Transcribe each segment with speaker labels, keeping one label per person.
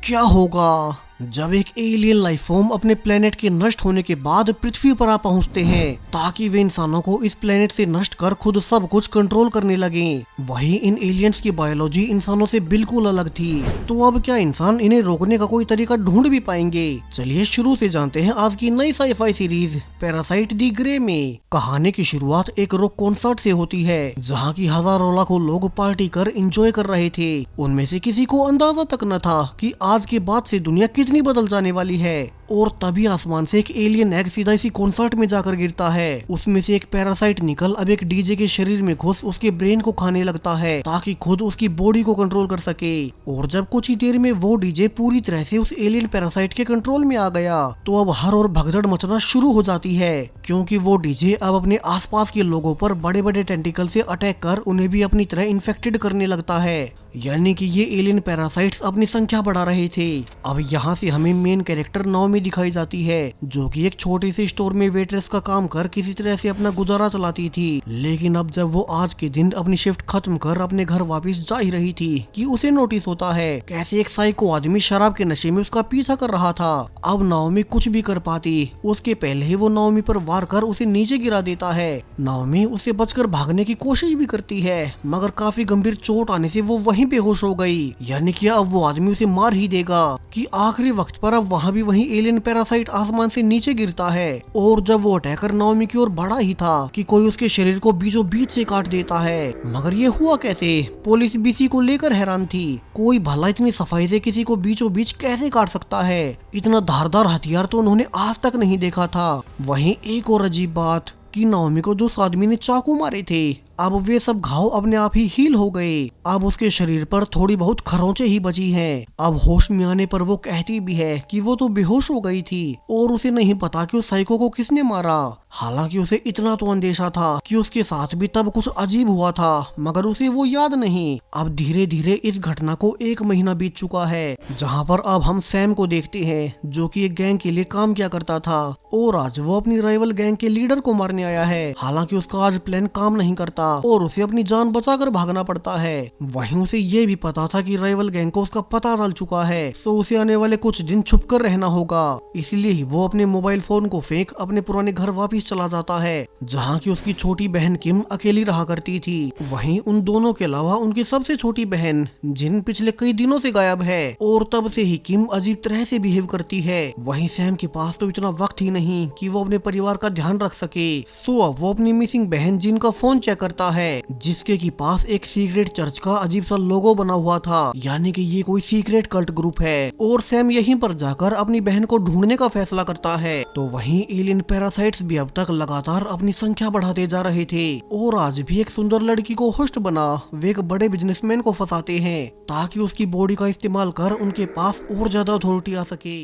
Speaker 1: क्या होगा जब एक एलियन लाइफ फॉर्म अपने प्लेनेट के नष्ट होने के बाद पृथ्वी पर आ पहुंचते हैं ताकि वे इंसानों को इस प्लेनेट से नष्ट कर खुद सब कुछ कंट्रोल करने लगे। वही इन एलियंस की बायोलॉजी इंसानों से बिल्कुल अलग थी। तो अब क्या इंसान इन्हें रोकने का कोई तरीका ढूंढ भी पाएंगे? चलिए शुरू से जानते हैं आज की नई साईफाई सीरीज पैरासाइट दी ग्रे में। कहानी की शुरुआत एक रॉक कॉन्सर्ट से होती है जहाँ की हजारों लाखों लोग पार्टी कर एंजॉय कर रहे थे। उनमें से किसी को अंदाजा तक न था कि आज के बाद से दुनिया कितनी बदल जाने वाली है। और तभी आसमान से एक एलियन एग सीधा इसी कॉन्सर्ट में जाकर गिरता है। उसमें से एक पैरासाइट निकल अब एक डीजे के शरीर में घुस उसके ब्रेन को खाने लगता है ताकि खुद उसकी बॉडी को कंट्रोल कर सके। और जब कुछ ही देर में वो डीजे पूरी तरह से उस एलियन पैरासाइट के कंट्रोल में आ गया तो अब हर और भगदड़ मचना शुरू हो जाती है, क्योंकि वो डीजे अब अपने आसपास के लोगों पर बड़े बड़े टेंटिकल से अटैक कर उन्हें भी अपनी तरह इन्फेक्टेड करने लगता है। यानी कि ये एलियन पैरासाइट्स अपनी संख्या बढ़ा रहे थे। अब यहाँ से हमें मेन कैरेक्टर नाओमी दिखाई जाती है जो कि एक छोटे से स्टोर में वेट्रेस का काम कर किसी तरह से अपना गुजारा चलाती थी। लेकिन अब जब वो आज के दिन अपनी शिफ्ट खत्म कर अपने घर वापस जा ही रही थी कि उसे नोटिस होता है कैसे एक साइको आदमी शराब के नशे में उसका पीछा कर रहा था। अब नाओमी कुछ भी कर पाती उसके पहले ही वो नाओमी पर वार कर उसे नीचे गिरा देता है। नाओमी उससे बचकर भागने की कोशिश भी करती है मगर काफी गंभीर चोट आने से वो वहीं बेहोश हो गई। यानी कि अब वो आदमी उसे मार ही देगा कि आखिरी वक्त पर अब वहाँ भी वही एलियन पैरासाइट आसमान से नीचे गिरता है। और जब वो अटैकर नाओमी की ओर बढ़ा ही था कि कोई उसके शरीर को बीचों बीच से काट देता है। मगर ये हुआ कैसे? पुलिस भी इसी को लेकर हैरान थी। कोई भला इतनी सफाई से किसी को बीचों बीच कैसे काट सकता है? इतना धारदार हथियार तो उन्होंने आज तक नहीं देखा था। वहीं एक और अजीब बात कि नाओमी को जो उस आदमी ने चाकू मारे थे अब वे सब घाव अपने आप ही हील हो गए। अब उसके शरीर पर थोड़ी बहुत खरोंचे ही बची हैं। अब होश में आने पर वो कहती भी है कि वो तो बेहोश हो गई थी और उसे नहीं पता कि उस साइको को किसने मारा। हालांकि उसे इतना तो अंदेशा था कि उसके साथ भी तब कुछ अजीब हुआ था मगर उसे वो याद नहीं। अब धीरे धीरे इस घटना को 1 महीना बीत चुका है जहाँ पर अब हम सैम को देखते हैं जो कि एक गैंग के लिए काम किया करता था और आज वो अपनी राइवल गैंग के लीडर को मारने आया है। हालांकि उसका आज प्लान काम नहीं करता और उसे अपनी जान बचाकर भागना पड़ता है। वहीं उसे ये भी पता था कि राइवल गैंग को उसका पता चल चुका है तो उसे आने वाले कुछ दिन छुपकर रहना होगा। इसलिए ही वो अपने मोबाइल फोन को फेंक अपने पुराने घर वापस चला जाता है जहाँ की उसकी छोटी बहन किम अकेली रहा करती थी। वहीं उन दोनों के अलावा उनकी सबसे छोटी बहन जिन पिछले कई दिनों से गायब है और तब से ही किम अजीब तरह से बिहेव करती है। वहीं सैम के पास तो इतना वक्त ही नहीं कि वो अपने परिवार का ध्यान रख सके। सो अब वो अपनी मिसिंग बहन जिन का फोन चेक करता है जिसके की पास एक सीक्रेट चर्च का अजीब सा लोगो बना हुआ था। यानी कि ये कोई सीक्रेट कल्ट ग्रुप है और सैम यहीं पर जाकर अपनी बहन को ढूंढने का फैसला करता है। तो वहीं एलियन पैरासाइट्स भी अब तक लगातार अपनी संख्या बढ़ाते जा रहे थे और आज भी एक सुंदर लड़की को होस्ट बना वे एक बड़े बिजनेसमैन को फंसाते हैं ताकि उसकी बॉडी का इस्तेमाल कर उनके पास और ज्यादा अथॉरिटी आ सके।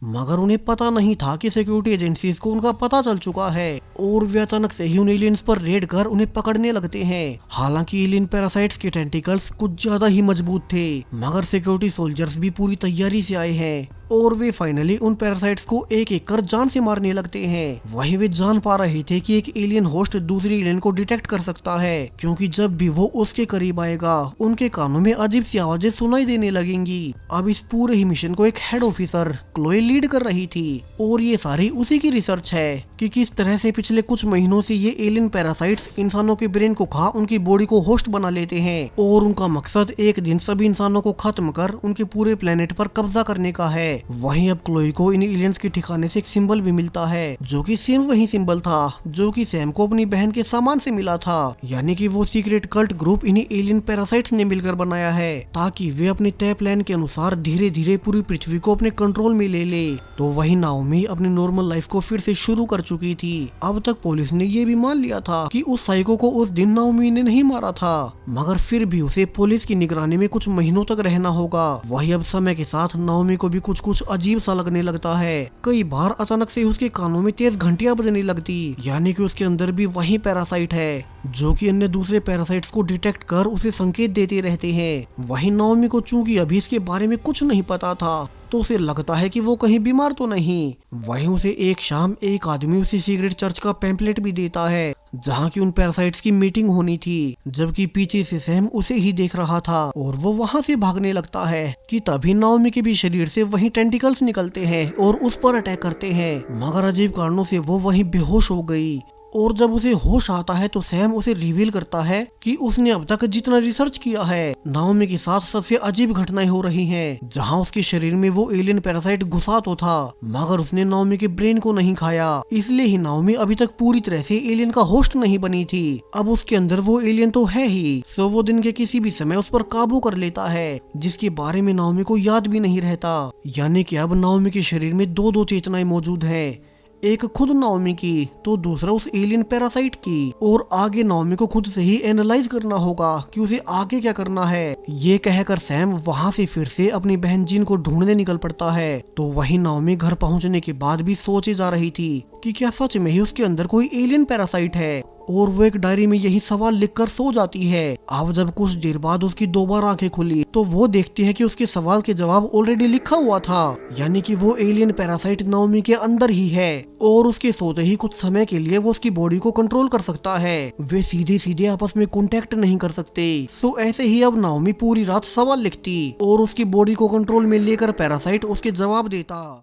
Speaker 1: मगर उन्हें पता नहीं था कि सिक्योरिटी एजेंसीज को उनका पता चल चुका है और वे अचानक से ही उन एलियंस पर रेड कर उन्हें पकड़ने लगते हैं। हालांकि एलियन पैरासाइट्स के टेंटिकल्स कुछ ज्यादा ही मजबूत थे मगर सिक्योरिटी सोल्जर्स भी पूरी तैयारी से आए हैं और वे फाइनली उन पैरासाइट्स को एक एक कर जान से मारने लगते हैं। वहीं वे जान पा रहे थे कि एक एलियन होस्ट दूसरी एलियन को डिटेक्ट कर सकता है क्योंकि जब भी वो उसके करीब आएगा उनके कानों में अजीब सी आवाजें सुनाई देने लगेंगी। अब इस पूरे ही मिशन को एक हेड ऑफिसर क्लोए लीड कर रही थी और ये सारी उसी की रिसर्च है कि किस तरह से पिछले कुछ महीनों से ये एलियन पैरासाइट्स इंसानों के ब्रेन को खा उनकी बॉडी को होस्ट बना लेते हैं और उनका मकसद एक दिन सभी इंसानों को खत्म कर उनके पूरे प्लेनेट पर कब्जा करने का है। वहीं अब क्लोई को इन एलियंस के ठिकाने से एक सिंबल भी मिलता है जो कि सेम वही सिंबल था जो कि सैम को अपनी बहन के सामान से मिला था। यानी कि वो सीक्रेट कल्ट ग्रुप इन्हीं एलियन पैरासाइट्स ने मिलकर बनाया है ताकि वे अपने तय प्लान के अनुसार धीरे धीरे पूरी पृथ्वी को अपने कंट्रोल में ले ले। तो वही नाओमी अपनी नॉर्मल लाइफ को फिर से शुरू कर चुकी थी। अब तक पुलिस ने ये भी मान लिया था कि उस साइको को उस दिन नाओमी ने नहीं मारा था मगर फिर भी उसे पुलिस की निगरानी में कुछ महीनों तक रहना होगा। वही अब समय के साथ नाओमी को भी कुछ कुछ अजीब सा लगने लगता है। कई बार अचानक से उसके कानों में तेज घंटियां बजने लगती यानी कि उसके अंदर भी वही पैरासाइट है जो कि अन्य दूसरे पैरासाइट्स को डिटेक्ट कर उसे संकेत देते रहते हैं। वहीं नाओमी को चूंकि अभी इसके बारे में कुछ नहीं पता था तो उसे लगता है कि वो कहीं बीमार तो नहीं। वहीं उसे एक शाम एक आदमी उसे सीक्रेट चर्च का पैम्पलेट भी देता है जहाँ की उन पैरासाइट्स की मीटिंग होनी थी, जबकि पीछे से सैम उसे ही देख रहा था और वो वहाँ से भागने लगता है कि तभी नाओमी के भी शरीर से वही टेंटिकल्स निकलते हैं और उस पर अटैक करते हैं, मगर अजीब कारणों से वो वहीं बेहोश हो गई। और जब उसे होश आता है तो सैम उसे रिवील करता है कि उसने अब तक जितना रिसर्च किया है, नाओमी के साथ सबसे अजीब घटनाएं हो रही हैं, जहां उसके शरीर में वो एलियन पैरासाइट घुसा तो था, मगर उसने नाओमी के ब्रेन को नहीं खाया, इसलिए ही नाओमी अभी तक पूरी तरह से एलियन का होस्ट नहीं बनी थी। अब उसके अंदर वो एलियन तो है ही, सो वो दिन के किसी भी समय उस पर काबू कर लेता है, जिसके बारे में नाओमी को याद भी नहीं रहता। यानी कि अब नाओमी के शरीर में दो दो चेतनाएं मौजूद हैं, एक खुद नाओमी की तो दूसरा उस एलियन पैरासाइट की। और आगे नाओमी को खुद से ही एनालाइज करना होगा कि उसे आगे क्या करना है। ये कहकर सैम वहाँ से फिर से अपनी बहन जीन को ढूंढने निकल पड़ता है। तो वही नाओमी घर पहुँचने के बाद भी सोचे जा रही थी कि क्या सच में ही उसके अंदर कोई एलियन पैरासाइट है, और वो एक डायरी में यही सवाल लिखकर सो जाती है। अब जब कुछ देर बाद उसकी दोबारा आंखें खुली तो वो देखती है कि उसके सवाल के जवाब ऑलरेडी लिखा हुआ था, यानी कि वो एलियन पैरासाइट नाओमी के अंदर ही है और उसके सोते ही कुछ समय के लिए वो उसकी बॉडी को कंट्रोल कर सकता है। वे सीधे सीधे आपस में कांटेक्ट नहीं कर सकते। सो ऐसे ही अब नाओमी पूरी रात सवाल लिखती और उसकी बॉडी को कंट्रोल में लेकर पैरासाइट उसके जवाब देता।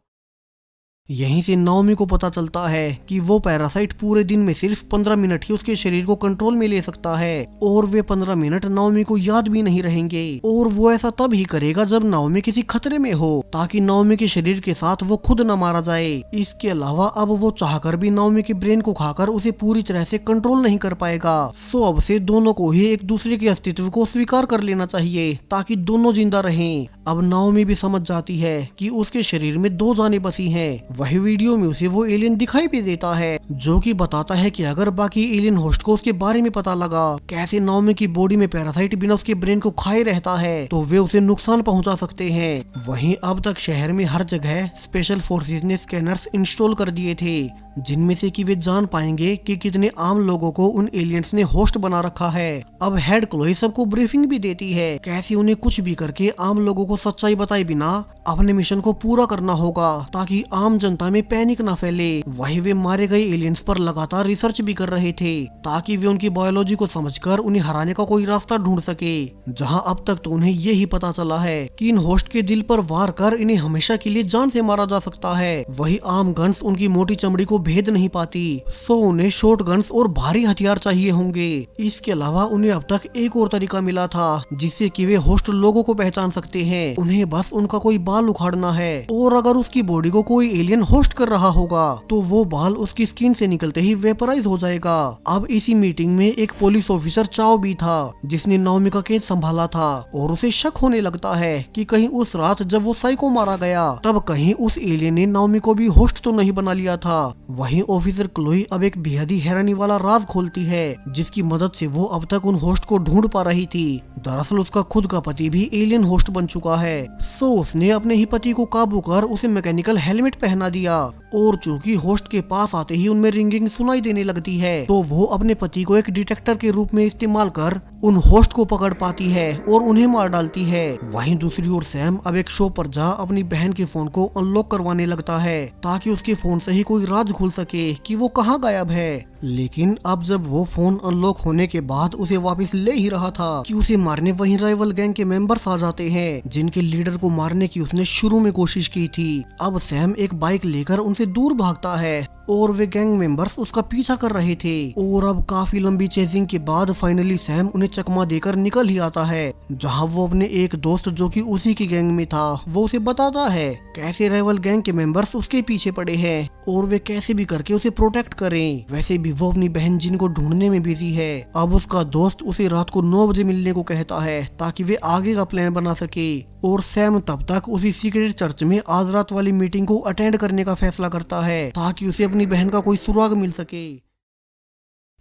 Speaker 1: यहीं से नाओमी को पता चलता है कि वो पैरासाइट पूरे दिन में सिर्फ 15 मिनट ही उसके शरीर को कंट्रोल में ले सकता है, और वे 15 मिनट नाओमी को याद भी नहीं रहेंगे। और वो ऐसा तब ही करेगा जब नाओमी किसी खतरे में हो, ताकि नाओमी के शरीर के साथ वो खुद न मारा जाए। इसके अलावा अब वो चाहकर भी नाओमी के ब्रेन को खाकर उसे पूरी तरह से कंट्रोल नहीं कर पाएगा। सो अब से दोनों को ही एक दूसरे के अस्तित्व को स्वीकार कर लेना चाहिए ताकि दोनों जिंदा रहें। अब नाओमी भी समझ जाती है कि उसके शरीर में दो जानें बसी हैं। वही वीडियो में उसे वो एलियन दिखाई भी देता है, जो कि बताता है कि अगर बाकी एलियन होस्ट को उसके बारे में पता लगा कैसे नाओमी की बॉडी में पैरासाइट बिना उसके ब्रेन को खाए रहता है, तो वे उसे नुकसान पहुंचा सकते हैं। वहीं अब तक शहर में हर जगह स्पेशल फोर्सेस ने स्कैनर्स इंस्टॉल कर दिए थे, जिनमें से कि वे जान पाएंगे कि कितने आम लोगों को उन एलियंस ने होस्ट बना रखा है। अब हेड क्लोई सबको ब्रीफिंग भी देती है कैसे उन्हें कुछ भी करके आम लोगों को सच्चाई बताए बिना अपने मिशन को पूरा करना होगा, ताकि आम जनता में पैनिक ना फैले। वही वे मारे गए एलियंस पर लगातार रिसर्च भी कर रहे थे, ताकि वे उनकी बायोलॉजी को समझकर उन्हें हराने का कोई रास्ता ढूंढ सके। जहां अब तक तो उन्हें यही पता चला है कि इन होस्ट के दिल पर वार कर इन्हें हमेशा के लिए जान से मारा जा सकता है। वही आम गन्स उनकी मोटी चमड़ी को भेद नहीं पाती, सो उन्हें शॉर्ट गन्स और भारी हथियार चाहिए होंगे। इसके अलावा उन्हें अब तक एक और तरीका मिला था जिससे कि वे होस्ट लोगों को पहचान सकते हैं। उन्हें बस उनका कोई बाल उखाड़ना है, और अगर उसकी बॉडी को कोई एलियन होस्ट कर रहा होगा तो वो बाल उसकी स्किन से निकलते ही वेपराइज हो जाएगा। अब इसी मीटिंग में एक पुलिस ऑफिसर चाओ भी था, जिसने नाओमी का केस संभाला था, और उसे शक होने लगता है कि कहीं उस रात जब वो साइको मारा गया तब कहीं उस एलियन ने नाओमी को भी होस्ट तो नहीं बना लिया था। वहीं ऑफिसर क्लोई अब एक बेहद ही हैरानी वाला राज खोलती है, जिसकी मदद से वो अब तक उन होस्ट को ढूंढ पा रही थी। दरअसल उसका खुद का पति भी एलियन होस्ट बन चुका है। सो उसने अपने ही पति को काबू कर उसे मैकेनिकल हेलमेट पहना दिया, और चूंकि होस्ट के पास आते ही उनमें रिंगिंग सुनाई देने लगती है, तो वो अपने पति को एक डिटेक्टर के रूप में इस्तेमाल कर उन होस्ट को पकड़ पाती है और उन्हें मार डालती है। वहीं दूसरी ओर सैम अब एक शो पर जा अपनी बहन के फोन को अनलॉक करवाने लगता है, ताकि उसके फोन से ही कोई राज खुल सके कि वो कहाँ गायब है। लेकिन अब जब वो फोन अनलॉक होने के बाद उसे वापस ले ही रहा था कि उसे मारने वहीं राइवल गैंग के मेंबर्स आ जाते हैं, जिनके लीडर को मारने की उसने शुरू में कोशिश की थी। अब सैम एक बाइक लेकर उनसे दूर भागता है, और वे गैंग मेंबर्स उसका पीछा कर रहे थे। और अब काफी लंबी चेजिंग के बाद फाइनली सैम उन्हें चकमा देकर निकल ही आता है, जहां वो अपने एक दोस्त जो कि उसी की गैंग में था वो उसे बताता है कैसे राइवल गैंग के मेंबर्स उसके पीछे पड़े हैं और वे कैसे भी करके उसे प्रोटेक्ट करें। वैसे भी वो अपनी बहन जिन को ढूंढने में बिजी है। अब उसका दोस्त उसे रात को 9 बजे मिलने को कहता है ताकि वे आगे का प्लान बना सके, और सैम तब तक उसी सीक्रेट चर्च में आज रात वाली मीटिंग को अटेंड करने का फैसला करता है ताकि उसे अपनी बहन का कोई सुराग मिल सके।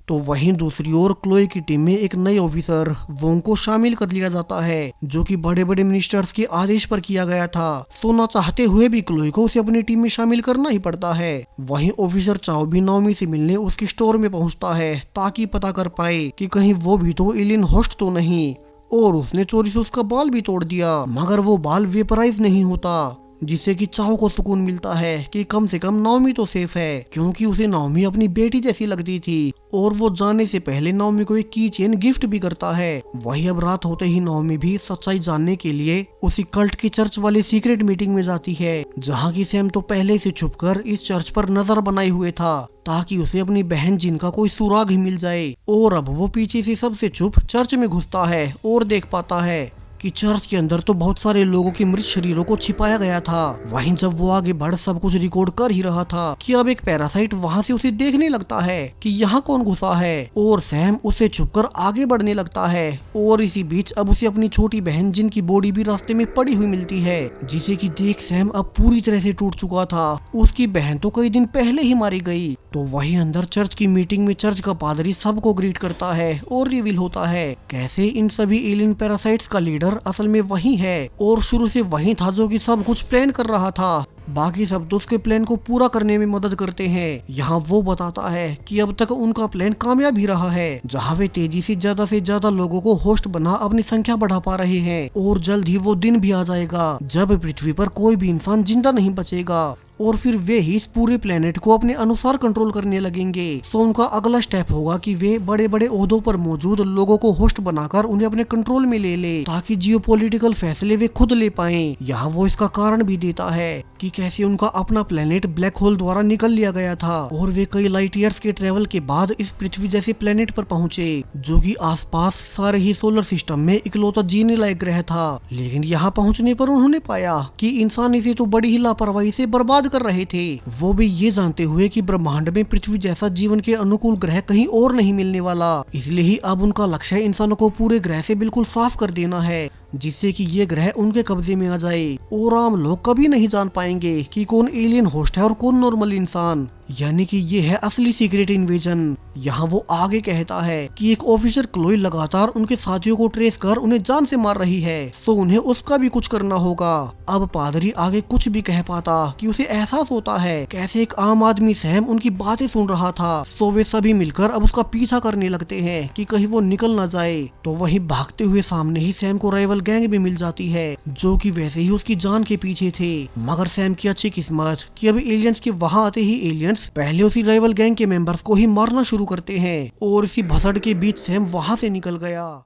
Speaker 1: तो वहीं दूसरी ओर क्लोई की टीम में एक नए ऑफिसर वोंग को शामिल कर लिया जाता है, जो कि बड़े बड़े मिनिस्टर्स के आदेश पर किया गया था। सो ना चाहते हुए भी क्लोई को उसे अपनी टीम में शामिल करना ही पड़ता है। वहीं ऑफिसर चाओ भी नाओमी से मिलने उसके स्टोर में पहुंचता है ताकि पता कर पाए कि कहीं वो भी तो एलियन होस्ट तो नहीं, और उसने चोरी से उसका बाल भी तोड़ दिया, मगर वो बाल वेपराइज नहीं होता। जिससे कि चाओ को सुकून मिलता है कि कम से कम नाओमी तो सेफ है, क्योंकि उसे नाओमी अपनी बेटी जैसी लगती थी। और वो जाने से पहले नाओमी को एक की चेन गिफ्ट भी करता है। वही अब रात होते ही नाओमी भी सच्चाई जानने के लिए उसी कल्ट की चर्च वाली सीक्रेट मीटिंग में जाती है, जहाँ की सैम तो पहले से छुपकर इस चर्च पर नजर बनाए हुए था ताकि उसे अपनी बहन जिन का कोई सुराग ही मिल जाए। और अब वो पीछे से सबसे चुप चर्च में घुसता है और देख पाता है कि चर्च के अंदर तो बहुत सारे लोगों के मृत शरीरों को छिपाया गया था। वहीं जब वो आगे बढ़ सब कुछ रिकॉर्ड कर ही रहा था कि अब एक पैरासाइट वहां से उसे देखने लगता है कि यहाँ कौन घुसा है, और सैम उसे छुपकर आगे बढ़ने लगता है। और इसी बीच अब उसे अपनी छोटी बहन जिन की बॉडी भी रास्ते में पड़ी हुई मिलती है, जिसे कि देख सैम अब पूरी तरह से टूट चुका था। उसकी बहन तो कई दिन पहले ही मारी गई। तो वहीं अंदर चर्च की मीटिंग में चर्च का पादरी सबको ग्रीट करता है और रिवील होता है कैसे इन सभी एलियन पैरासाइट्स का लीडर असल में वही है, और शुरू से वही था जो कि सब कुछ प्लान कर रहा था। बाकी सब तो उसके प्लान को पूरा करने में मदद करते हैं। यहाँ वो बताता है कि अब तक उनका प्लान कामयाब ही रहा है, जहाँ वे तेजी से ज्यादा लोगों को होस्ट बना अपनी संख्या बढ़ा पा रहे हैं। और जल्द ही वो दिन भी आ जाएगा जब पृथ्वी पर कोई भी इंसान जिंदा नहीं बचेगा, और फिर वे ही इस पूरे प्लेनेट को अपने अनुसार कंट्रोल करने लगेंगे। सो उनका अगला स्टेप होगा कि वे बड़े बड़े ओहदों पर मौजूद लोगों को होस्ट बनाकर उन्हें अपने कंट्रोल में ले ले, ताकि जियोपॉलिटिकल फैसले वे खुद ले पाएं। यहाँ वो इसका कारण भी देता है कि कैसे उनका अपना प्लेनेट ब्लैक होल द्वारा निकल लिया गया था, और वे कई लाइट ईयर्स के ट्रेवल के बाद इस पृथ्वी जैसे प्लेनेट पर पहुँचे, जो कि आसपास सारे ही सोलर सिस्टम में इकलौता जीने लायक ग्रह था। लेकिन यहाँ पहुँचने पर उन्होंने पाया कि इंसान इसे तो बड़ी ही लापरवाही से बर्बाद कर रहे थे, वो भी ये जानते हुए कि ब्रह्मांड में पृथ्वी जैसा जीवन के अनुकूल ग्रह कहीं और नहीं मिलने वाला। इसलिए ही अब उनका लक्ष्य इंसानों को पूरे ग्रह से बिल्कुल साफ कर देना है, जिससे कि ये ग्रह उनके कब्जे में आ जाए और आम लोग कभी नहीं जान पाएंगे कि कौन एलियन होस्ट है और कौन नॉर्मल इंसान। यानी कि ये है असली सीक्रेट इन्वेजन। यहाँ वो आगे कहता है कि एक ऑफिसर क्लोई लगातार उनके साथियों को ट्रेस कर उन्हें जान से मार रही है, तो उन्हें उसका भी कुछ करना होगा। अब पादरी आगे कुछ भी कह पाता कि उसे एहसास होता है कैसे एक आम आदमी सैम उनकी बातें सुन रहा था। तो वे सभी मिलकर अब उसका पीछा करने लगते हैं कि कहीं वो निकल न जाए। तो वही भागते हुए सामने ही सैम को राइवल गैंग भी मिल जाती है, जो कि वैसे ही उसकी जान के पीछे थे। मगर सैम की अच्छी किस्मत कि अभी एलियंस के वहां आते ही एलियंस पहले उसी राइवल गैंग के मेंबर्स को ही मारना शुरू करते हैं, और इसी भसड़ के बीच सैम वहां से निकल गया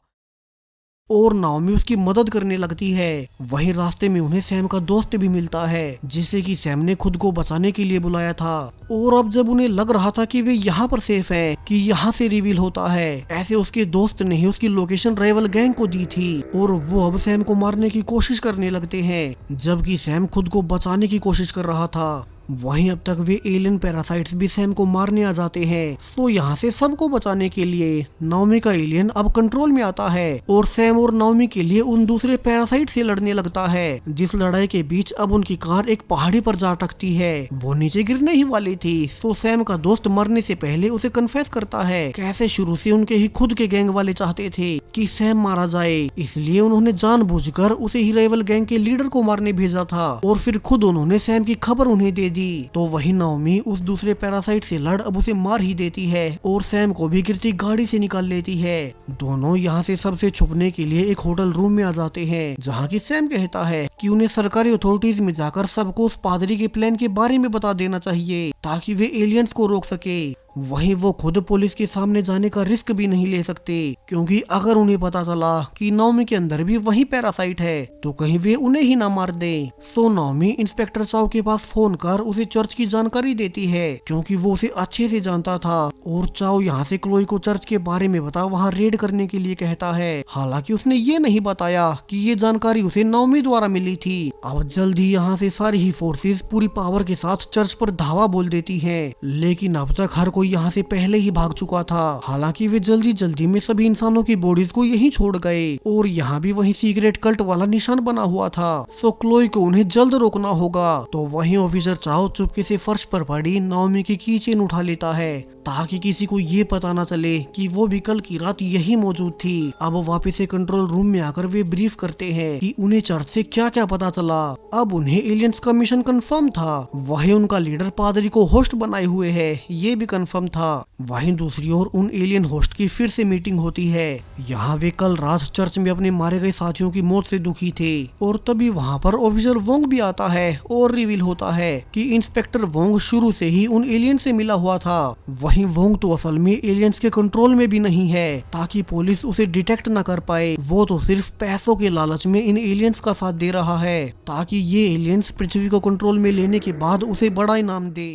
Speaker 1: और नाओमी उसकी मदद करने लगती है। वहीं रास्ते में उन्हें सैम का दोस्त भी मिलता है, जिसे कि सैम ने खुद को बचाने के लिए बुलाया था। और अब जब उन्हें लग रहा था कि वे यहाँ पर सेफ हैं, कि यहाँ से रिवील होता है, ऐसे उसके दोस्त ने ही उसकी लोकेशन राइवल गैंग को दी थी, और वो अब सैम को मारने की कोशिश करने लगते हैं, जबकि सैम खुद को बचाने की कोशिश कर रहा था। वहीं अब तक वे एलियन पैरासाइट्स भी सैम को मारने आ जाते हैं। तो यहाँ से सबको बचाने के लिए नाओमी का एलियन अब कंट्रोल में आता है, और सैम और नाओमी के लिए उन दूसरे पैरासाइट से लड़ने लगता है, जिस लड़ाई के बीच अब उनकी कार एक पहाड़ी पर जा अटकती है। वो नीचे गिरने ही वाली थी। तो सैम का दोस्त मरने से पहले उसे कन्फेस करता है कैसे शुरू से उनके ही खुद के गैंग वाले चाहते थे कि सैम मारा जाए, इसलिए उन्होंने जानबूझकर उसे ही राइवल गैंग के लीडर को मारने भेजा था, और फिर खुद उन्होंने सैम की खबर उन्हें दे दी। तो वही नाओमी उस दूसरे पैरासाइट से लड़ अब उसे मार ही देती है, और सैम को भी गिरती गाड़ी से निकाल लेती है। दोनों यहाँ से सबसे छुपने के लिए एक होटल रूम में आ जाते हैं, जहाँ की सैम कहता है कि उन्हें सरकारी अथॉरिटीज में जाकर सबको उस पादरी के प्लान के बारे में बता देना चाहिए, ताकि वे एलियंस को रोक सके। वहीं वो खुद पुलिस के सामने जाने का रिस्क भी नहीं ले सकते, क्योंकि अगर उन्हें पता चला कि नाओमी के अंदर भी वही पैरासाइट है तो कहीं वे उन्हें ही ना मार दें। सो नाओमी इंस्पेक्टर चाओ के पास फोन कर उसे चर्च की जानकारी देती है, क्योंकि वो उसे अच्छे से जानता था, और चाओ यहाँ से क्लोई को चर्च के बारे में बता वहाँ रेड करने के लिए कहता है। हालांकि उसने ये नहीं बताया कि ये जानकारी उसे नाओमी द्वारा मिली थी। अब जल्द ही यहाँ से सारी ही फोर्सेस पूरी पावर के साथ चर्च पर धावा बोल देती है, लेकिन अब तक हर कोई यहाँ से पहले ही भाग चुका था। हालांकि वे जल्दी में सभी इंसानों की बॉडीज को यहीं छोड़ गए, और यहाँ भी वही सीक्रेट कल्ट वाला निशान बना हुआ था। सो क्लोई को उन्हें जल्द रोकना होगा। तो वहीं ऑफिसर चाओ चुपके से फर्श पर पड़ी नाओमी की चेन उठा लेता है, ताकि किसी को ये पता ना चले कि वो भी कल की रात यही मौजूद थी। अब वापस से कंट्रोल रूम में आकर वे ब्रीफ करते हैं कि उन्हें चर्च से क्या क्या पता चला। अब उन्हें एलियंस का मिशन कंफर्म था। वहीं उनका लीडर पादरी को होस्ट बनाए हुए है, ये भी कंफर्म था। वहीं दूसरी ओर उन एलियन होस्ट की फिर से मीटिंग होती है। यहाँ वे कल रात चर्च में अपने मारे गए साथियों की मौत से दुखी थे और तभी वहाँ पर ऑफिसर वोंग भी आता है और रिवील होता है कि इंस्पेक्टर वोंग शुरू से ही उन एलियन से मिला हुआ था। वहीं वोंग तो असल में एलियंस के कंट्रोल में भी नहीं है ताकि पुलिस उसे डिटेक्ट न कर पाए। वो तो सिर्फ पैसों के लालच में इन एलियंस का साथ दे रहा है ताकि ये एलियंस पृथ्वी को कंट्रोल में लेने के बाद उसे बड़ा इनाम दे।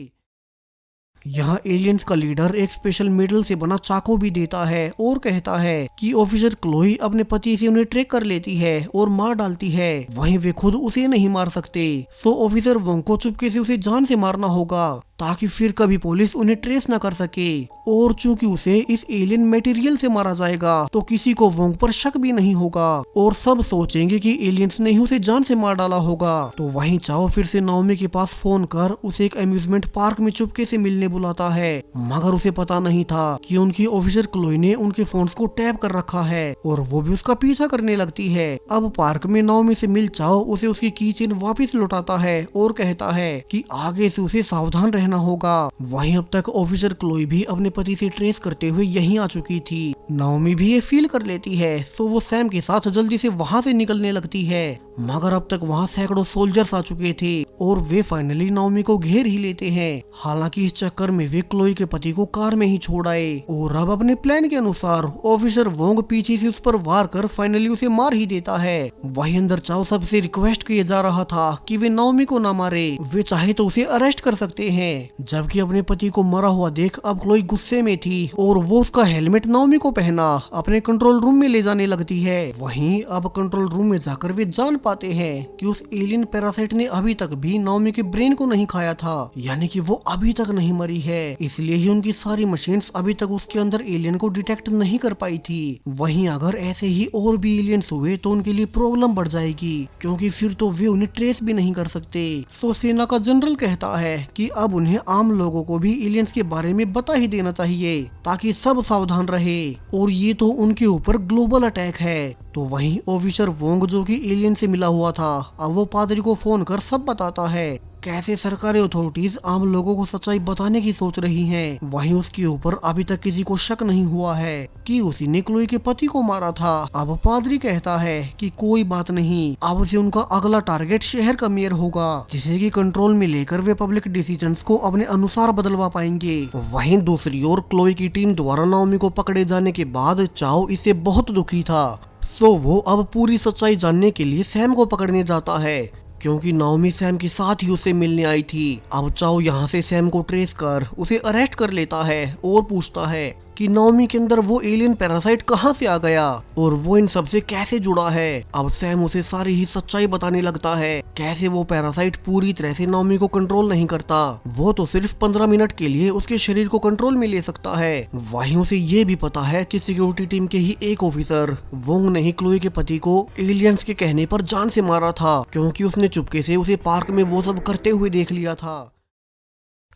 Speaker 1: यहाँ एलियंस का लीडर एक स्पेशल मेटल से बना चाकू भी देता है और कहता है कि ऑफिसर क्लोई अपने पति से उन्हें ट्रैक कर लेती है और मार डालती है। वहीं वे खुद उसे नहीं मार सकते, सो ऑफिसर वोंग को चुपके से उसे जान से मारना होगा ताकि फिर कभी पुलिस उन्हें ट्रेस न कर सके। और चूंकि उसे इस एलियन मटेरियल से मारा जाएगा तो किसी को वोंग पर शक भी नहीं होगा और सब सोचेंगे कि एलियंस ने ही उसे जान से मार डाला होगा। तो वहीं चाओ फिर से नाओमी के पास फोन कर उसे एक अम्यूजमेंट पार्क में चुपके से मिलने बुलाता है, मगर उसे पता नहीं था कि उनकी ऑफिसर क्लोई ने उनके फोन्स को टैप कर रखा है और वो भी उसका पीछा करने लगती है। अब पार्क में नाओमी से मिल चाओ उसे उसकी की चेन वापिस लौटाता है और कहता है कि आगे से उसे सावधान रहना होगा। वहीं अब तक ऑफिसर क्लोई भी अपने पति से ट्रेस करते हुए यहीं आ चुकी थी। नाओमी भी ये फील कर लेती है, तो वो सैम के साथ जल्दी से वहाँ से निकलने लगती है, मगर अब तक वहाँ सैकड़ों सोल्जर्स आ चुके थे और वे फाइनली नाओमी को घेर ही लेते हैं। हालांकि इस चक्कर में वे क्लोई के पति को कार में ही छोड़ आए और अब अपने प्लान के अनुसार ऑफिसर वोंग पीछे से उस पर वार कर फाइनली उसे मार ही देता है। वहीं अंदर चाओ सबसे रिक्वेस्ट किया जा रहा था कि वे नाओमी को ना मारे, वे चाहे तो उसे अरेस्ट कर सकते हैं। जबकि अपने पति को मरा हुआ देख अब क्लोई गुस्से में थी और वो उसका हेलमेट नाओमी को पहना अपने कंट्रोल रूम में ले जाने लगती है। वहीं अब कंट्रोल रूम में जाकर वे जान पाते हैं कि उस एलियन पैरासाइट ने अभी तक भी नाओमी के ब्रेन को नहीं खाया था, यानी कि वो अभी तक नहीं मरी है। इसलिए ही उनकी सारी मशीन्स अभी तक उसके अंदर एलियन को डिटेक्ट नहीं कर पाई थी। वहीं अगर ऐसे ही और भी एलियंस हुए तो उनके लिए प्रॉब्लम बढ़ जाएगी, क्योंकि फिर तो वे उन्हें ट्रेस भी नहीं कर सकते। सो सेना का जनरल कहता है कि अब उन्हें आम लोगों को भी एलियंस के बारे में बता ही देना चाहिए ताकि सब सावधान रहे, और ये तो उनके ऊपर ग्लोबल अटैक है। तो वहीं ऑफिसर वोंग जो कि एलियन से मिला हुआ था, अब वो पादरी को फोन कर सब बताता है कैसे सरकारी अथॉरिटीज आम लोगों को सच्चाई बताने की सोच रही हैं। वहीं उसके ऊपर अभी तक किसी को शक नहीं हुआ है कि उसी ने क्लोई के पति को मारा था। अब पादरी कहता है कि कोई बात नहीं, अब से उनका अगला टारगेट शहर का मेयर होगा, जिसे की कंट्रोल में लेकर वे पब्लिक डिसीजंस को अपने अनुसार बदलवा पाएंगे। वहीं दूसरी ओर क्लोई की टीम द्वारा नाओमी को पकड़े जाने के बाद चाओ इससे बहुत दुखी था, सो वो अब पूरी सच्चाई जानने के लिए सैम को पकड़ने जाता है, क्योंकि नाओमी सैम के साथ ही उसे मिलने आई थी। अब चाओ यहाँ से सैम को ट्रेस कर उसे अरेस्ट कर लेता है और पूछता है कि नाओमी के अंदर वो एलियन पैरासाइट कहाँ से आ गया और वो इन सब से कैसे जुड़ा है। अब सैम उसे सारी ही सच्चाई बताने लगता है, कैसे वो पैरासाइट पूरी तरह से नाओमी को कंट्रोल नहीं करता, वो तो सिर्फ 15 मिनट के लिए उसके शरीर को कंट्रोल में ले सकता है। वहीं उसे ये भी पता है कि सिक्योरिटी टीम के ही एक ऑफिसर वोंग ने ही क्लोई के पति को एलियंस के कहने पर जान से मारा था, क्योंकि उसने चुपके से उसे पार्क में वो सब करते हुए देख लिया था।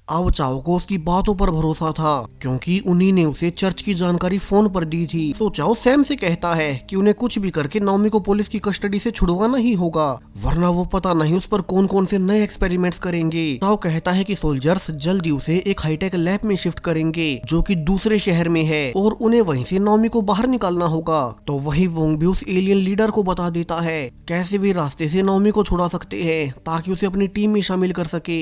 Speaker 1: अब चाओ को उसकी बातों पर भरोसा था, क्योंकि उन्हीं ने उसे चर्च की जानकारी फोन पर दी थी। तो चाओ सैम से कहता है कि उन्हें कुछ भी करके नाओमी को पुलिस की कस्टडी से छुड़वाना ही होगा, वरना वो पता नहीं उस पर कौन कौन से नए एक्सपेरिमेंट्स करेंगे। चाओ कहता है कि सोल्जर्स जल्दी उसे एक हाईटेक लैब में शिफ्ट करेंगे जो कि दूसरे शहर में है और उन्हें वहीं से नाओमी को बाहर निकालना होगा। तो वही वोंग भी उस एलियन लीडर को बता देता है कैसे भी रास्ते से नाओमी को छुड़ा सकते हैं ताकि उसे अपनी टीम में शामिल कर सके।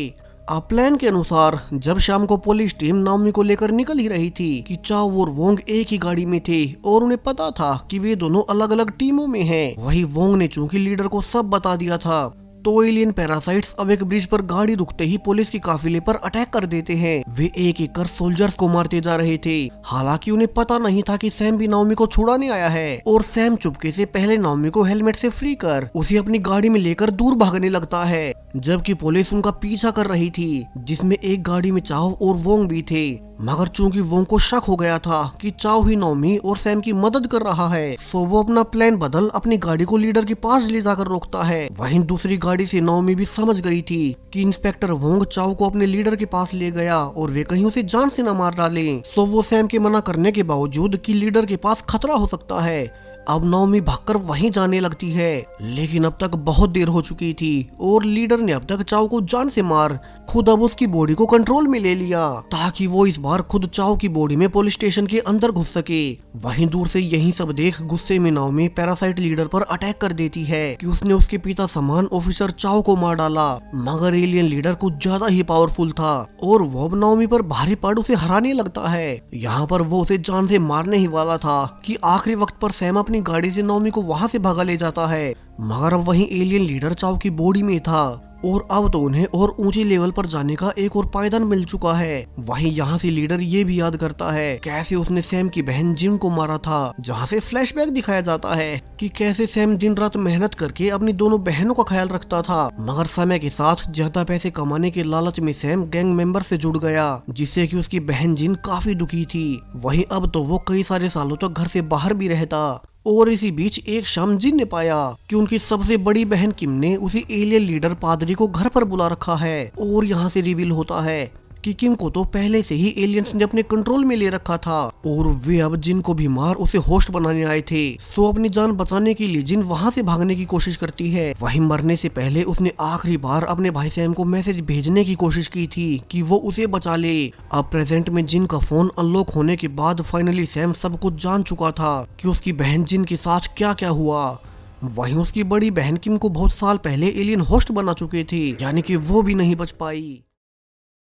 Speaker 1: अब प्लान के अनुसार जब शाम को पुलिस टीम नाओमी को लेकर निकल ही रही थी कि चाओ और वोंग एक ही गाड़ी में थे और उन्हें पता था कि वे दोनों अलग अलग टीमों में हैं। वही वोंग ने चूंकि लीडर को सब बता दिया था, तो एलियन पैरासाइट्स अब एक ब्रिज पर गाड़ी रुकते ही पुलिस के काफिले पर अटैक कर देते हैं। वे एक एक कर सोल्जर्स को मारते जा रहे थे। हालांकि उन्हें पता नहीं था कि सैम भी नाओमी को छुड़ाने आया है और सैम चुपके से पहले नाओमी को हेलमेट से फ्री कर उसे अपनी गाड़ी में लेकर दूर भागने लगता है। जबकि पुलिस उनका पीछा कर रही थी, जिसमें एक गाड़ी में चाओ और वोंग भी थे। मगर चूंकि वोंग को शक हो गया था कि चाओ ही नाओमी और सैम की मदद कर रहा है, तो वो अपना प्लान बदल अपनी गाड़ी को लीडर के पास ले जाकर रोकता है। वहीं दूसरी गाड़ी से नाओमी भी समझ गई थी कि इंस्पेक्टर वोंग चाओ को अपने लीडर के पास ले गया और वे कहीं उसे जान से न मार डाले। तो वो सैम के मना करने के बावजूद कि लीडर के पास खतरा हो सकता है, अब नाओमी भागकर वहीं जाने लगती है। लेकिन अब तक बहुत देर हो चुकी थी और लीडर ने अब तक चाओ को जान से मार खुद अब उसकी बॉडी को कंट्रोल में ले लिया, ताकि वो इस बार खुद चाओ की बॉडी में पुलिस स्टेशन के अंदर घुस सके। वहीं दूर से यही सब देख गुस्से में नाओमी पैरासाइट लीडर पर अटैक कर देती है कि उसने उसके पिता समान ऑफिसर चाओ को मार डाला। मगर एलियन लीडर कुछ ज्यादा ही पावरफुल था और वो अब नाओमी पर भारी पड़ उसे हराने लगता है। यहाँ पर वो उसे जान से मारने ही वाला था कि आखिरी वक्त पर सैम अपनी गाड़ी से नाओमी को वहां से भगा ले जाता है। मगर अब वहीं एलियन लीडर चाओ की बॉडी में था और अब तो उन्हें और ऊंचे लेवल पर जाने का एक और पायदान मिल चुका है। वहीं यहाँ से लीडर ये भी याद करता है कैसे उसने सैम की बहन जिम को मारा था, जहाँ से फ्लैशबैक दिखाया जाता है कि कैसे सैम दिन रात मेहनत करके अपनी दोनों बहनों का ख्याल रखता था। मगर समय के साथ ज्यादा पैसे कमाने के लालच में सैम गैंग मेंबर से जुड़ गया, जिससे कि उसकी बहन जिन काफी दुखी थी। वहीं अब तो वो कई सारे सालों तक घर से बाहर भी रहता और इसी बीच एक शाम जिन ने पाया कि उनकी सबसे बड़ी बहन किम ने उसी एलियन लीडर पादरी को घर पर बुला रखा है। और यहाँ से रिवील होता है कि किम को तो पहले से ही एलियंस ने अपने कंट्रोल में ले रखा था और वे अब जिन को भी मार उसे होस्ट बनाने आए थे। सो अपनी जान बचाने के लिए जिन वहां से भागने की कोशिश करती है। वहीं मरने से पहले उसने आखिरी बार अपने भाई सैम को मैसेज भेजने की कोशिश की थी कि वो उसे बचा ले। अब प्रेजेंट में जिन का फोन अनलॉक होने के बाद फाइनली सैम सब कुछ जान चुका था कि उसकी बहन जिन के साथ क्या क्या हुआ। वहीं उसकी बड़ी बहन किम को बहुत साल पहले एलियन होस्ट बना चुके थे, यानी कि वो भी नहीं बच पाई।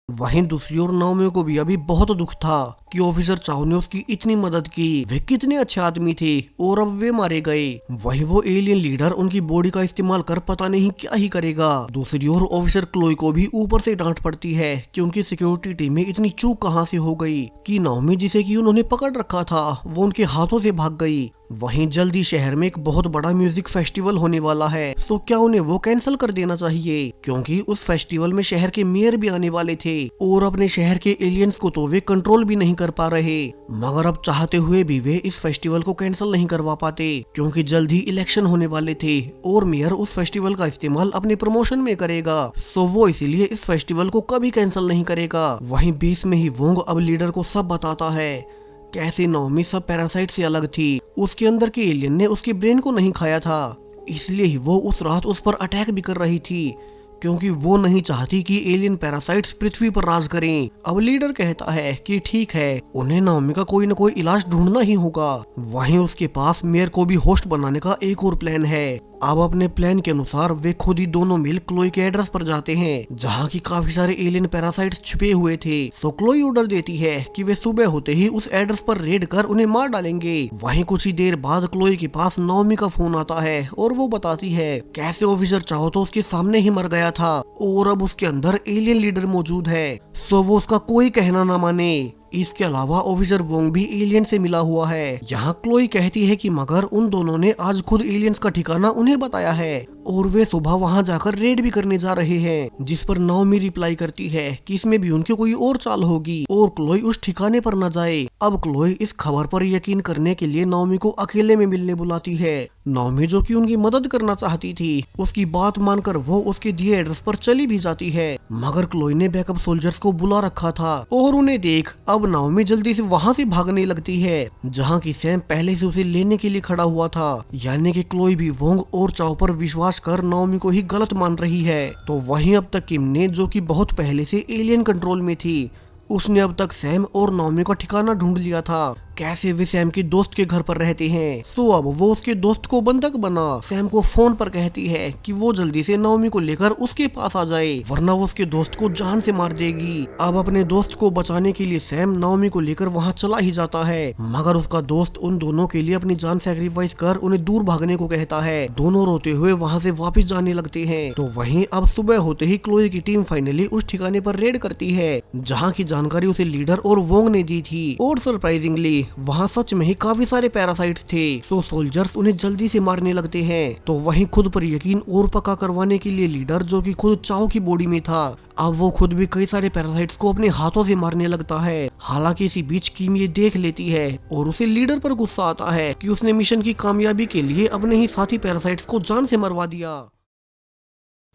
Speaker 1: वहीं दूसरी ओर नाओमी को भी अभी बहुत दुख था कि ऑफिसर चाओ ने उसकी इतनी मदद की, वे कितने अच्छे आदमी थे और अब वे मारे गए। वहीं वो एलियन लीडर उनकी बॉडी का इस्तेमाल कर पता नहीं क्या ही करेगा। दूसरी ओर ऑफिसर क्लोई को भी ऊपर से डांट पड़ती है कि उनकी सिक्योरिटी टीम में इतनी चूक कहां से हो गई कि नाओमी जिसे कि उन्होंने पकड़ रखा था वो उनके हाथों से भाग गई। वहीं जल्दी शहर में एक बहुत बड़ा म्यूजिक फेस्टिवल होने वाला है, तो क्या उन्हें वो कैंसिल कर देना चाहिए, क्योंकि उस फेस्टिवल में शहर के मेयर भी आने वाले थे और अपने शहर के एलियंस को तो वे कंट्रोल भी नहीं कर पा रहे। मगर अब चाहते हुए भी वे इस फेस्टिवल को कैंसिल नहीं करवा पाते, क्योंकि जल्द ही इलेक्शन होने वाले थे और मेयर उस फेस्टिवल का इस्तेमाल अपने प्रमोशन में करेगा। तो वो इसीलिए इस फेस्टिवल को कभी कैंसिल नहीं करेगा। वहीं बेस में ही वोंग अब लीडर को सब बताता है कैसे नाओमी सब पैरासाइट से अलग थी। उसके अंदर के एलियन ने उसके ब्रेन को नहीं खाया था, इसलिए ही वो उस रात उस पर अटैक भी कर रही थी, क्योंकि वो नहीं चाहती कि एलियन पैरासाइट्स पृथ्वी पर राज करें। अब लीडर कहता है कि ठीक है, उन्हें नाओमी का कोई न कोई इलाज ढूंढना ही होगा। वहीं उसके पास मेयर को भी होस्ट बनाने का एक और प्लान है। अब अपने प्लान के अनुसार वे खुद ही दोनों मिल क्लोई के एड्रेस पर जाते हैं, जहाँ की काफी सारे एलियन पैरासाइट्स छुपे हुए थे। सो क्लोई ऑर्डर देती है कि वे सुबह होते ही उस एड्रेस पर रेड कर उन्हें मार डालेंगे। वहीं कुछ ही देर बाद क्लोई के पास नाओमी का फोन आता है और वो बताती है कैसे ऑफिसर चाहो तो उसके सामने ही मर गया था और अब उसके अंदर एलियन लीडर मौजूद है। सो वो उसका कोई कहना ना माने। इसके अलावा ऑफिसर वोंग भी एलियन से मिला हुआ है। यहाँ क्लोई कहती है कि मगर उन दोनों ने आज खुद एलियंस का ठिकाना उन्हें बताया है और वे सुबह वहाँ जाकर रेड भी करने जा रहे हैं, जिस पर नाओमी रिप्लाई करती है कि इसमें भी उनकी कोई और चाल होगी और क्लोई उस ठिकाने पर न जाए। अब क्लोई इस खबर पर यकीन करने के लिए नाओमी को अकेले में मिलने बुलाती है। नाओमी जो कि उनकी मदद करना चाहती थी, उसकी बात मानकर वो उसके दिए एड्रेस पर चली भी जाती है। मगर क्लोई ने बैकअप सोल्जर्स को बुला रखा था और उन्हें देख अब नाओमी जल्दी से वहाँ से भागने लगती है, जहाँ की सैम पहले से उसे लेने के लिए खड़ा हुआ था। यानी कि क्लोई भी वोंग और चाओ पर विश्वास कर नाओमी को ही गलत मान रही है। तो वहीं अब तक किम ने, जो कि बहुत पहले से एलियन कंट्रोल में थी, उसने अब तक सैम और नाओमी का ठिकाना ढूंढ लिया था, कैसे वे सैम के दोस्त के घर पर रहते हैं। सो अब वो उसके दोस्त को बंधक बना सैम को फोन पर कहती है कि वो जल्दी से नाओमी को लेकर उसके पास आ जाए, वरना वो उसके दोस्त को जान से मार देगी। अब अपने दोस्त को बचाने के लिए सैम नाओमी को लेकर वहाँ चला ही जाता है, मगर उसका दोस्त उन दोनों के लिए अपनी जान सैक्रिफाइस कर उन्हें दूर भागने को कहता है। दोनों रोते हुए वहाँ से वापस जाने लगते हैं। तो वहीं अब सुबह होते ही क्लोई की टीम फाइनली उस ठिकाने पर रेड करती है, जहाँ की जानकारी उसे लीडर और वोंग ने दी थी। और सरप्राइजिंगली वहाँ सच में ही काफी सारे पैरासाइट्स थे। सो सोल्जर्स उन्हें जल्दी से मारने लगते हैं। तो वहीं खुद पर यकीन और पक्का करवाने के लिए लीडर, जो कि खुद चाओ की बॉडी में था, अब वो खुद भी कई सारे पैरासाइट्स को अपने हाथों से मारने लगता है। हालांकि इसी बीच किम ये देख लेती है और उसे लीडर पर गुस्सा आता है कि उसने मिशन की कामयाबी के लिए अपने ही साथी पैरासाइट्स को जान से मरवा दिया।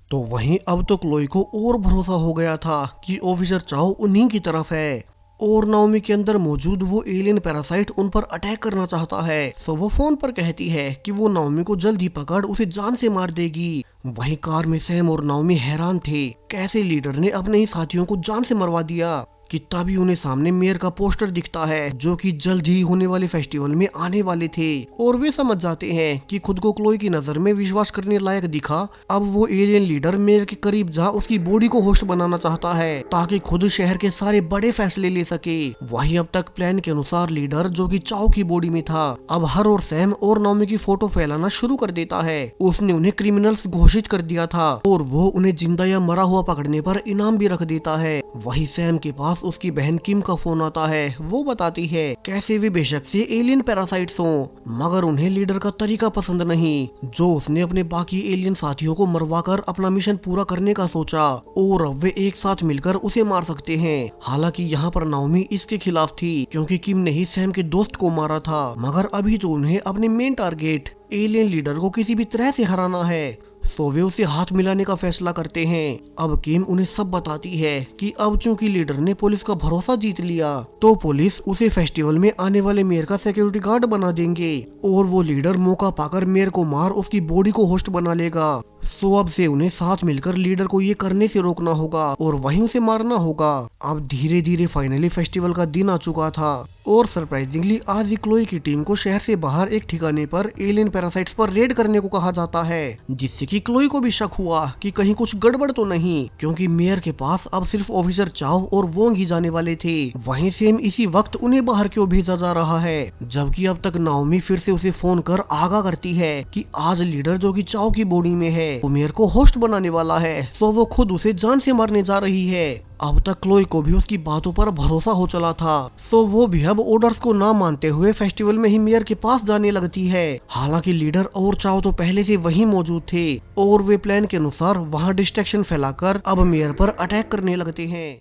Speaker 1: तो वहीं अब तो क्लोई को और भरोसा हो गया था कि ऑफिसर चाओ उन्हीं की तरफ है और नाओमी के अंदर मौजूद वो एलियन पैरासाइट उन पर अटैक करना चाहता है। सो वो फोन पर कहती है कि वो नाओमी को जल्द ही पकड़ उसे जान से मार देगी। वहीं कार में सैम और नाओमी हैरान थे कैसे लीडर ने अपने ही साथियों को जान से मरवा दिया कि तभी उन्हें सामने मेयर का पोस्टर दिखता है, जो कि जल्द ही होने वाले फेस्टिवल में आने वाले थे। और वे समझ जाते हैं कि खुद को क्लोई की नजर में विश्वास करने लायक दिखा। अब वो एलियन लीडर मेयर के करीब जा उसकी बॉडी को होस्ट बनाना चाहता है ताकि खुद शहर के सारे बड़े फैसले ले सके। वहीं अब तक प्लान के अनुसार लीडर, जो कि चाओ की बॉडी में था, अब हर और सैम और नाओमी की फोटो फैलाना शुरू कर देता है। उसने उन्हें क्रिमिनल्स घोषित कर दिया था और वो उन्हें जिंदा या मरा हुआ पकड़ने पर इनाम भी रख देता है। वहीं सैम के पास उसकी बहन किम का फोन आता है। वो बताती है कैसे वे बेशक से एलियन पैरासाइट्स हों, मगर उन्हें लीडर का तरीका पसंद नहीं, जो उसने अपने बाकी एलियन साथियों को मरवाकर अपना मिशन पूरा करने का सोचा और अब वे एक साथ मिलकर उसे मार सकते हैं। हालांकि यहाँ पर नाओमी इसके खिलाफ थी क्योंकि किम ने ही सैम के दोस्त को मारा था, मगर अभी तो उन्हें अपने मेन टारगेट एलियन लीडर को किसी भी तरह से हराना है। सो वे उसे हाथ मिलाने का फैसला करते हैं। अब किम उन्हें सब बताती है कि अब चूंकि लीडर ने पुलिस का भरोसा जीत लिया तो पुलिस उसे फेस्टिवल में आने वाले मेयर का सिक्योरिटी गार्ड बना देंगे और वो लीडर मौका पाकर मेयर को मार उसकी बॉडी को होस्ट बना लेगा। सो अब से उन्हें साथ मिलकर लीडर को ये करने से रोकना होगा और वहीं उसे मारना होगा। अब धीरे धीरे फाइनली फेस्टिवल का दिन आ चुका था और सरप्राइजिंगली आज ही क्लोई की टीम को शहर से बाहर एक ठिकाने पर एलियन पैरासाइट्स पर रेड करने को कहा जाता है, जिससे कि क्लोई को भी शक हुआ कि कहीं कुछ गड़बड़ तो नहीं, क्योंकि मेयर के पास अब सिर्फ ऑफिसर चाओ और वोंग ही जाने वाले थे। वहीं सेम इसी वक्त उन्हें बाहर क्यों भेजा जा रहा है, जबकि अब तक नाओमी फिर से उसे फोन कर आगाह करती है कि आज लीडर, जो कि चाओ की बॉडी में है, वो मेयर को होस्ट बनाने वाला है। तो वो खुद उसे जान से मारने जा रही है। अब तक क्लोई को भी उसकी बातों पर भरोसा हो चला था, सो वो भी अब ऑर्डर्स को ना मानते हुए फेस्टिवल में ही मेयर के पास जाने लगती है। हालांकि लीडर और चाओ तो पहले से वहीं मौजूद थे और वे प्लान के अनुसार वहां डिस्ट्रैक्शन फैलाकर अब मेयर पर अटैक करने लगते हैं,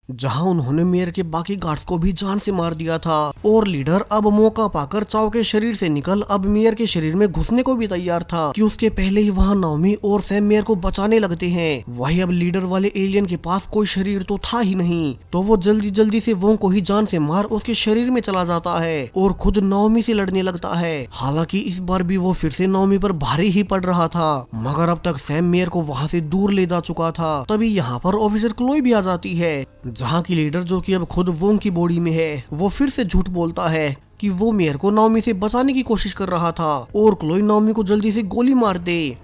Speaker 1: जहां उन्होंने मेयर के बाकी गार्ड्स को भी जान से मार दिया था। और लीडर अब मौका पाकर चाओ के शरीर से निकल अब मेयर के शरीर में घुसने को भी तैयार था कि उसके पहले ही वहां नाओमी और सैम मेयर को बचाने लगते हैं। वही अब लीडर वाले एलियन के पास कोई शरीर तो था ही नहीं, तो वो जल्दी जल्दी से वोंग को ही जान से मार उसके शरीर में चला जाता है और खुद नाओमी से लड़ने लगता है। हालांकि इस बार भी वो फिर से नाओमी पर भारी ही पड़ रहा था, मगर अब तक सैम मेयर को वहाँ से दूर ले जा चुका था। तभी यहाँ पर ऑफिसर क्लोई भी आ जाती है, जहाँ की लीडर, जो कि अब खुद वोंग की बॉडी में है, वो फिर से झूठ बोलता है कि वो मेयर को नाओमी से बचाने की कोशिश कर रहा था और क्लोई नाओमी को जल्दी से गोली मार दे।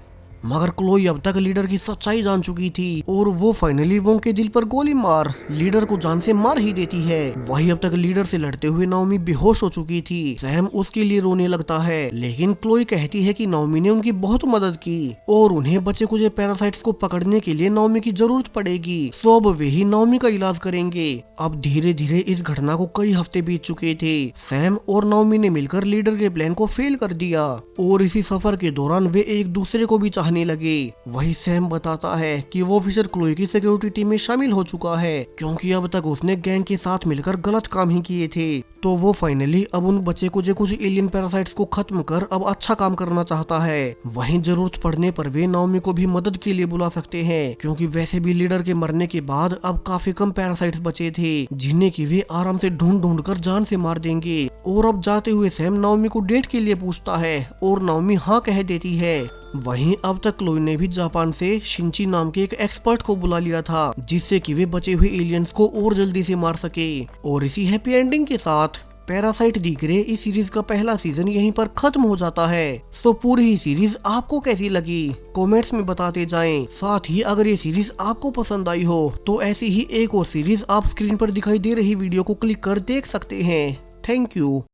Speaker 1: मगर क्लोई अब तक लीडर की सच्चाई जान चुकी थी और वो फाइनली वोंग के दिल पर गोली मार लीडर को जान से मार ही देती है। वही अब तक लीडर से लड़ते हुए नाओमी बेहोश हो चुकी थी। सैम उसके लिए रोने लगता है, लेकिन क्लोई कहती है कि नाओमी ने उनकी बहुत मदद की और उन्हें बचे कुछ पैरासाइट्स को पकड़ने के लिए नाओमी की जरूरत पड़ेगी। सो अब वे ही नाओमी का इलाज करेंगे। अब धीरे धीरे इस घटना को कई हफ्ते बीत चुके थे। सैम और नाओमी ने मिलकर लीडर के प्लान को फेल कर दिया और इसी सफर के दौरान वे एक दूसरे को भी लगे। वही सैम बताता है कि वो ऑफिसर क्लोई की सिक्योरिटी टीम में शामिल हो चुका है, क्योंकि अब तक उसने गैंग के साथ मिलकर गलत काम ही किए थे। तो वो फाइनली अब उन बचे कुछ एलियन पैरासाइट्स को खत्म कर अब अच्छा काम करना चाहता है। वहीं जरूरत पड़ने पर वे नाओमी को भी मदद के लिए बुला सकते हैं, क्योंकि वैसे भी लीडर के मरने के बाद अब काफी कम पैरासाइट्स बचे थे, जिन्हें की वे आराम से ढूंढ ढूंढ कर जान से मार देंगे। और अब जाते हुए सैम नाओमी को डेट के लिए पूछता है और नाओमी हाँ कह देती है। वहीं अब तक क्लोई ने भी जापान से शिंची नाम के एक एक्सपर्ट को बुला लिया था, जिससे कि वे बचे हुए एलियंस को और जल्दी से मार सके। और इसी हैप्पी एंडिंग के साथ पैरासाइट दी ग्रे इस सीरीज का पहला सीजन यहीं पर खत्म हो जाता है। तो पूरी ही सीरीज आपको कैसी लगी कमेंट्स में बताते जाएं। साथ ही अगर ये सीरीज आपको पसंद आई हो तो ऐसी ही एक और सीरीज आप स्क्रीन पर दिखाई दे रही वीडियो को क्लिक कर देख सकते हैं। Thank you.